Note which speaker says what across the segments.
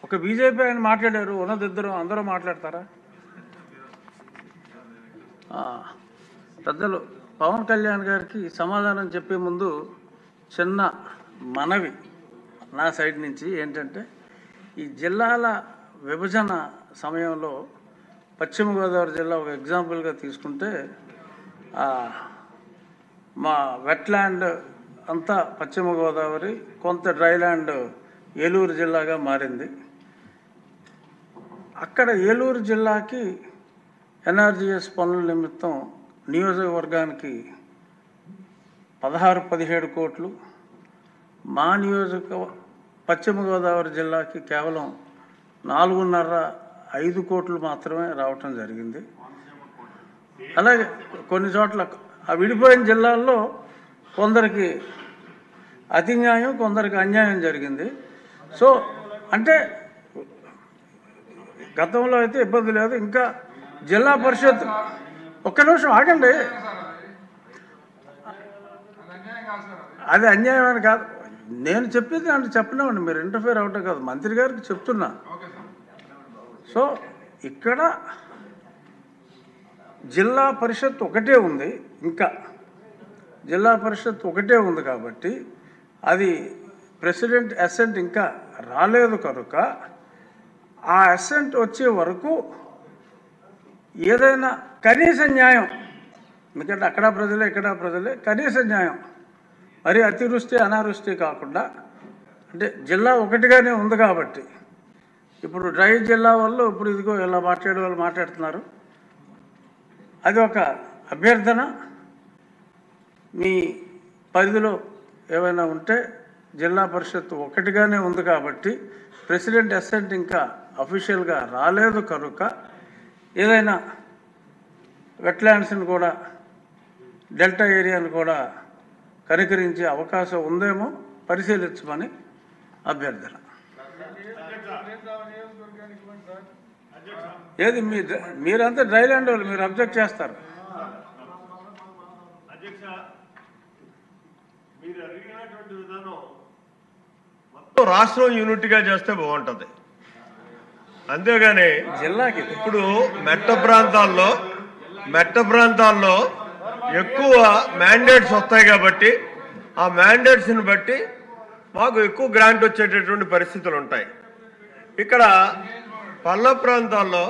Speaker 1: ఒక బీజేపీ ఆయన మాట్లాడారు, ఉన్నదిద్దరు అందరూ మాట్లాడతారా? పెద్దలు పవన్ కళ్యాణ్ గారికి సమాధానం చెప్పే ముందు చిన్న మనవి నా సైడ్ నుంచి ఏంటంటే, ఈ జిల్లాల విభజన సమయంలో పశ్చిమ గోదావరి జిల్లా ఒక ఎగ్జాంపుల్గా తీసుకుంటే, మా వెట్లాండ్ అంతా పశ్చిమ గోదావరి, కొంత డ్రైల్యాండ్ ఏలూరు జిల్లాగా మారింది. అక్కడ ఏలూరు జిల్లాకి ఎన్ఆర్జీఎస్ పనుల నిమిత్తం నియోజకవర్గానికి 16-17 కోట్లు, మా పశ్చిమ గోదావరి జిల్లాకి కేవలం 4.5 కోట్లు మాత్రమే రావటం జరిగింది. అలాగే కొన్ని చోట్ల ఆ విడిపోయిన జిల్లాల్లో కొందరికి అతి న్యాయం, కొందరికి అన్యాయం జరిగింది. సో అంటే గతంలో అయితే ఇబ్బంది లేదు. ఇంకా జిల్లా పరిషత్ ఒక్క నిమిషం ఆగండి, అది అన్యాయం అని కాదు, నేను చెప్పేది అంటే చెప్పలేమండి, మీరు ఇంటర్ఫేర్ అవటం కాదు, మంత్రి గారికి చెప్తున్నా. సో ఇక్కడ జిల్లా పరిషత్ ఒకటే ఉంది, ఇంకా జిల్లా పరిషత్ ఒకటే ఉంది కాబట్టి అది ప్రెసిడెంట్ అసెంట్ ఇంకా రాలేదు కనుక ఆ అసెంట్ వచ్చే వరకు ఏదైనా కనీస న్యాయం, ఎందుకంటే అక్కడ ప్రజలే ఇక్కడ ప్రజలే, కనీస న్యాయం మరి అతివృష్టి అనావృష్టి కాకుండా, అంటే జిల్లా ఒకటిగానే ఉంది కాబట్టి ఇప్పుడు డ్రై జిల్లా వాళ్ళు ఇప్పుడు ఇదిగో ఇలా మాట్లాడే వాళ్ళు మాట్లాడుతున్నారు, అది ఒక అభ్యర్థన. మీ పరిధిలో ఏమైనా ఉంటే జిల్లా పరిషత్ ఒకటిగానే ఉంది కాబట్టి ప్రెసిడెంట్ అసెంట్ ఇంకా అఫీషియల్గా రాలేదు కనుక ఏదైనా వెట్లాండ్స్ని కూడా డెల్టా ఏరియాను కూడా కనికరించే అవకాశం ఉందేమో పరిశీలించమని అభ్యర్థన. ఏది మీరంతా డ్రైల్యాండ్ వాళ్ళు, మీరు అబ్జెక్ట్ చేస్తారు.
Speaker 2: రాష్ట్రం యూనిట్గా చేస్తే బాగుంటుంది, అంతేగాని
Speaker 1: జిల్లాకి
Speaker 2: ఇప్పుడు మెట్ట ప్రాంతాల్లో ఎక్కువ మ్యాండేట్స్ వస్తాయి కాబట్టి ఆ మ్యాండేట్స్ని బట్టి మాకు ఎక్కువ గ్రాంట్ వచ్చేటటువంటి పరిస్థితులు ఉంటాయి. ఇక్కడ పల్ల ప్రాంతాల్లో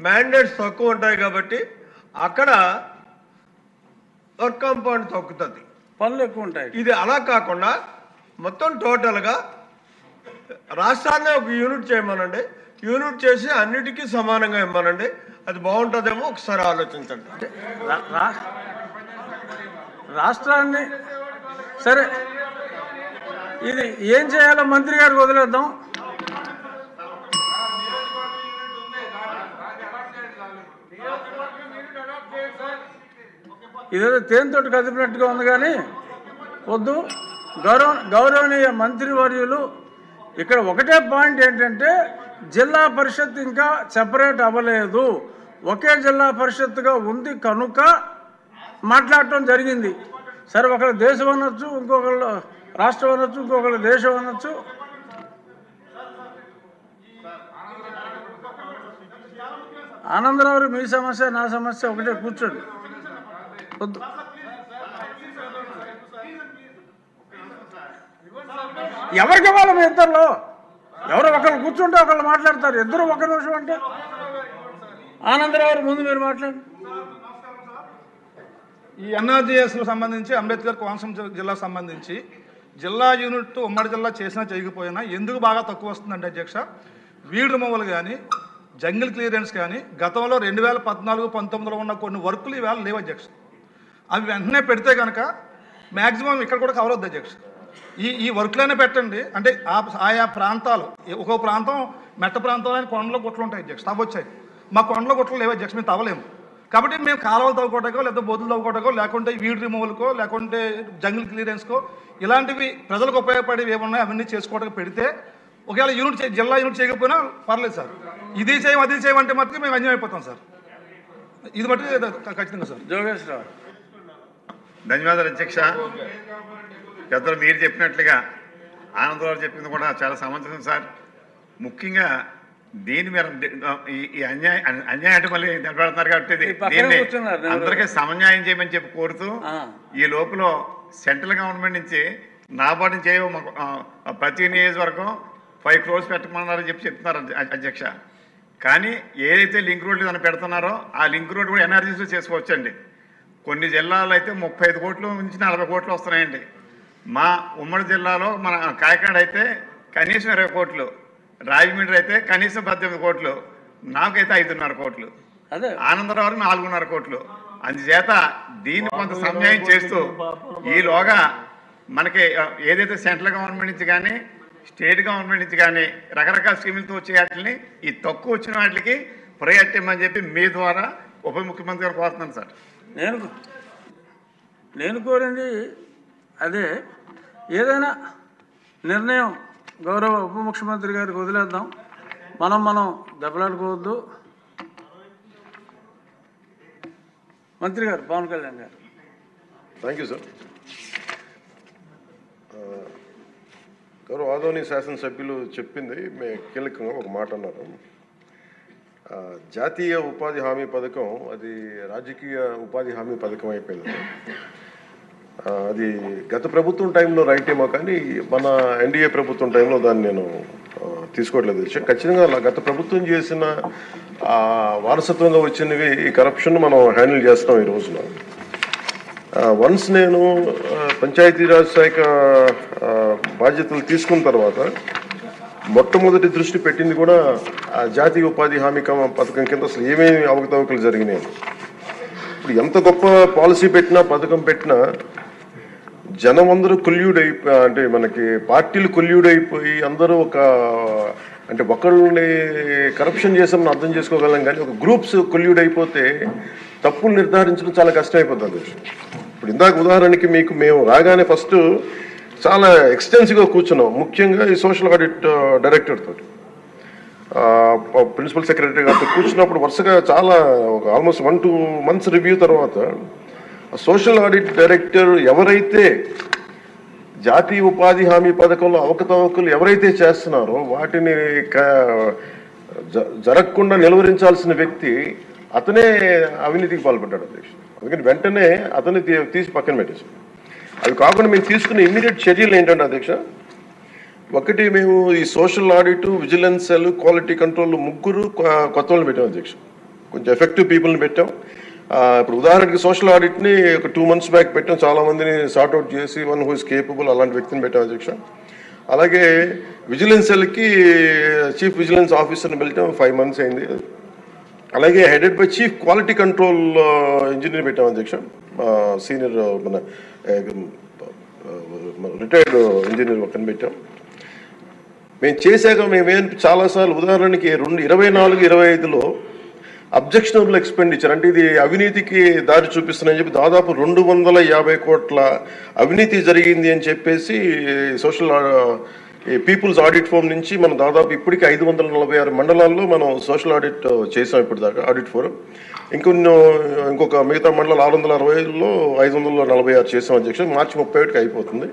Speaker 2: మ్యాండేట్స్ తక్కువ ఉంటాయి కాబట్టి అక్కడ వర్క్ కాంపౌండ్ తగ్గుతుంది,
Speaker 1: పనులు ఎక్కువ ఉంటాయి.
Speaker 2: ఇది అలా కాకుండా మొత్తం టోటల్గా రాష్ట్రాన్ని ఒక యూనిట్ చేయమనండి, యూనిట్ చేసి అన్నిటికీ సమానంగా ఇవ్వమనండి, అది బాగుంటుందేమో ఒకసారి ఆలోచించండి.
Speaker 1: రాష్ట్రాన్ని సరే, ఇది ఏం చేయాలో మంత్రి గారికి వదిలేద్దాం. ఇదేదో తేనెతోటి కదిపినట్టుగా ఉంది కానీ వద్దు. గౌరవనీయ మంత్రివర్యులు ఇక్కడ ఒకటే పాయింట్ ఏంటంటే, జిల్లా పరిషత్ ఇంకా సెపరేట్ అవ్వలేదు, ఒకే జిల్లా పరిషత్తుగా ఉంది కనుక మాట్లాడటం జరిగింది. సరే, ఒకళ్ళు దేశం అనొచ్చు, ఇంకొకళ్ళు రాష్ట్రం అనొచ్చు, ఇంకొకళ్ళు దేశం అనొచ్చు. ఆనందరావు, మీ సమస్య నా సమస్య ఒకటే, కూర్చోండి. వద్దు, ఎవరికి ఇవ్వాలి? మీ ఇద్దరులో ఎవరో ఒకళ్ళు కూర్చుంటే ఒకళ్ళు మాట్లాడతారు, ఇద్దరు ఒక నిమిషం అంటే. ఆనందరావు ముందు మీరు మాట్లాడండి.
Speaker 3: ఈ ఎన్ఆర్జీఎస్కు సంబంధించి అంబేద్కర్ కోనసీమ జిల్లాకు సంబంధించి జిల్లా యూనిట్ ఉమ్మడి జిల్లా చేసినా చేయకపోయినా ఎందుకు బాగా తక్కువ వస్తుందంటే అధ్యక్ష, వీడ్ రిమూవల్ కానీ జంగిల్ క్లియరెన్స్ కానీ గతంలో 2014-19లో ఉన్న కొన్ని వర్కులు ఈవేళ లేవు అధ్యక్ష. అవి వెంటనే పెడితే కనుక మ్యాక్సిమం ఇక్కడ కూడా కవర్ అవుద్ది అధ్యక్ష. ఈ వర్క్లైనా పెట్టండి, అంటే ఆయా ప్రాంతాలు, ఒక్కో ప్రాంతం మెట్ట ప్రాంతంలో కొండలో గుట్లు ఉంటాయి అధ్యక్ష, తవ్వొచ్చాయి. మా కొండలో గుట్లు లేవు అధ్యక్ష, మేము తవ్వలేము. కాబట్టి మేము కాలువలు తవ్వుకోవటాకో, లేకపోతే బొద్దులు తవ్వుకోవటాకో, లేకుంటే వీడ్ రిమూవల్కో, లేకుంటే జంగిల్ క్లియరెన్స్కో, ఇలాంటివి ప్రజలకు ఉపయోగపడేవి ఏమున్నాయో అవన్నీ చేసుకోవడానికి పెడితే, ఒకవేళ యూనిట్ జిల్లా యూనిట్ చేయకపోయినా పర్లేదు సార్. ఇది చేయం అది చేయమంటే మట్టుకు మేము అన్యాయం అయిపోతాం సార్. ఇది మట్టుకు ఖచ్చితంగా సార్.
Speaker 1: జోగేశ్వరరావు.
Speaker 4: ధన్యవాదాలు అధ్యక్ష. గతంలో మీరు చెప్పినట్లుగా ఆనందరావు చెప్పింది కూడా చాలా సమంజసం సార్. ముఖ్యంగా దీని మీద ఈ అన్యాయం అంటే మళ్ళీ నిలబెడుతున్నారు కాబట్టి దీన్ని అందరికీ సమన్యాయం చేయమని చెప్పి కోరుతూ ఈ లోపల సెంట్రల్ గవర్నమెంట్ నుంచి నాబార్డు నుంచి ప్రతి నియోజకవర్గం 5 crores పెట్టమన్నారని చెప్తున్నారు అధ్యక్ష. కానీ ఏదైతే లింక్ రోడ్లు అని పెడుతున్నారో ఆ లింక్ రోడ్ కూడా ఎన్ఆర్జీస్లో చేసుకోవచ్చండి. కొన్ని జిల్లాలో అయితే 35 కోట్లు నుంచి 40 కోట్లు వస్తున్నాయండి. మా ఉమ్మడి జిల్లాలో మన కాకినాడ అయితే కనీసం 20 కోట్లు, రాజమండ్రి అయితే కనీసం 18 కోట్లు, నాకైతే 5.5 కోట్లు, ఆనందరావు 4.5 కోట్లు. అందుచేత దీన్ని కొంత సమన్వయం చేస్తూ ఈలోగా మనకి ఏదైతే సెంట్రల్ గవర్నమెంట్ నుంచి కానీ స్టేట్ గవర్నమెంట్ నుంచి కానీ రకరకాల స్కీములతో వచ్చే వాటిని ఈ తక్కువ వచ్చిన వాటికి ప్రయారిటీ ఇవ్వమని చెప్పి మీ ద్వారా ఉప ముఖ్యమంత్రి గారు కోరుతున్నాను సార్.
Speaker 1: నేను కోరింది అదే, ఏదైనా నిర్ణయం గౌరవ ఉప ముఖ్యమంత్రి గారికి వదిలేద్దాం, మనం దెబ్బలాడుకోవద్దు. మంత్రి గారు పవన్ కళ్యాణ్ గారు.
Speaker 5: Thank you sir. గౌరవ ఆదోని శాసనసభ్యులు చెప్పింది కీలకంగా ఒక మాట అన్నారు. జాతీయ ఉపాధి హామీ పథకం అది రాజకీయ ఉపాధి హామీ పథకం అయిపోయింది. అది గత ప్రభుత్వం టైంలో రైట్ ఏమో, కానీ మన ఎన్డీఏ ప్రభుత్వం టైంలో దాన్ని నేను తీసుకోవట్లేదు. ఖచ్చితంగా గత ప్రభుత్వం చేసిన వారసత్వంగా వచ్చినవి ఈ కరప్షన్ మనం హ్యాండిల్ చేస్తున్నాం ఈ రోజున. వన్స్ నేను పంచాయతీరాజ్ శాఖ బాధ్యతలు తీసుకున్న తర్వాత మొట్టమొదటి దృష్టి పెట్టింది కూడా జాతీయ ఉపాధి హామీ పథకం కింద అసలు ఏమేమి అవకతవకలు జరిగినాయి. ఇప్పుడు ఎంత గొప్ప పాలసీ పెట్టినా పథకం పెట్టినా జనం అందరూ అంటే మనకి పార్టీలు కొల్యూడైపోయి అందరూ అంటే ఒకళ్ళని కరప్షన్ చేసామని అర్థం చేసుకోగలం, కానీ ఒక గ్రూప్స్ కొల్యూడైపోతే తప్పులు నిర్ధారించడం చాలా కష్టమైపోతుంది. ఇప్పుడు ఇందాక ఉదాహరణకి మేము రాగానే ఫస్ట్ చాలా ఎక్స్టెన్సివ్గా కూర్చున్నాం, ముఖ్యంగా ఈ సోషల్ ఆడిట్ డైరెక్టర్ తోటి, ప్రిన్సిపల్ సెక్రటరీ గారితో కూర్చున్నప్పుడు వరుసగా చాలా ఆల్మోస్ట్ 1-2 months రివ్యూ తర్వాత సోషల్ ఆడిట్ డైరెక్టర్ ఎవరైతే జాతీయ ఉపాధి హామీ పథకంలో అవకతవకలు ఎవరైతే చేస్తున్నారో వాటిని జరగకుండా నిలువరించాల్సిన వ్యక్తి అతనే అవినీతికి పాల్పడ్డాడు అధ్యక్ష. అందుకని వెంటనే అతన్ని తీసి పక్కన పెట్టేసాం. అవి కాకుండా మేము తీసుకున్న ఇమ్మీడియట్ చర్యలు ఏంటంటే అధ్యక్ష, ఒకటి మేము ఈ social audit, vigilance cell, quality control 3 కొత్త వాళ్ళని పెట్టాం అధ్యక్ష. కొంచెం ఎఫెక్టివ్ పీపుల్ని పెట్టాం. ఇప్పుడు ఉదాహరణకి సోషల్ ఆడిట్ని ఒక 2 months బ్యాక్ పెట్టాం, చాలామందిని సార్ట్అవుట్ చేసి వన్ హూ ఇస్ కేపబుల్ అలాంటి వ్యక్తిని పెట్టాం అధ్యక్ష. అలాగే విజిలెన్స్ సెల్కి చీఫ్ విజిలెన్స్ ఆఫీసర్ని పెట్టాం, 5 months అయింది. అలాగే headed by chief quality control engineer పెట్టాం అధ్యక్ష, సీనియర్ మన రిటైర్డ్ ఇంజనీర్ ఒకరిని పెట్టాం. మేము చేశాక మేమేం చాలాసార్లు ఉదాహరణకి 2024-25లో అబ్జెక్షనబుల్ ఎక్స్పెండిచర్ అంటే ఇది అవినీతికి దారి చూపిస్తున్నాయని చెప్పి దాదాపు 250 కోట్ల అవినీతి జరిగింది అని చెప్పేసి సోషల్ పీపుల్స్ ఆడిట్ ఫోరం నుంచి మనం దాదాపు ఇప్పటికీ 546 మండలాల్లో మనం సోషల్ ఆడిట్ చేసాం ఇప్పుడు దాకా ఆడిట్ ఫోరం. ఇంకొక మిగతా మండలాలు 660లో 546 చేసాం అధ్యక్ష. మార్చి 31కి అయిపోతుంది.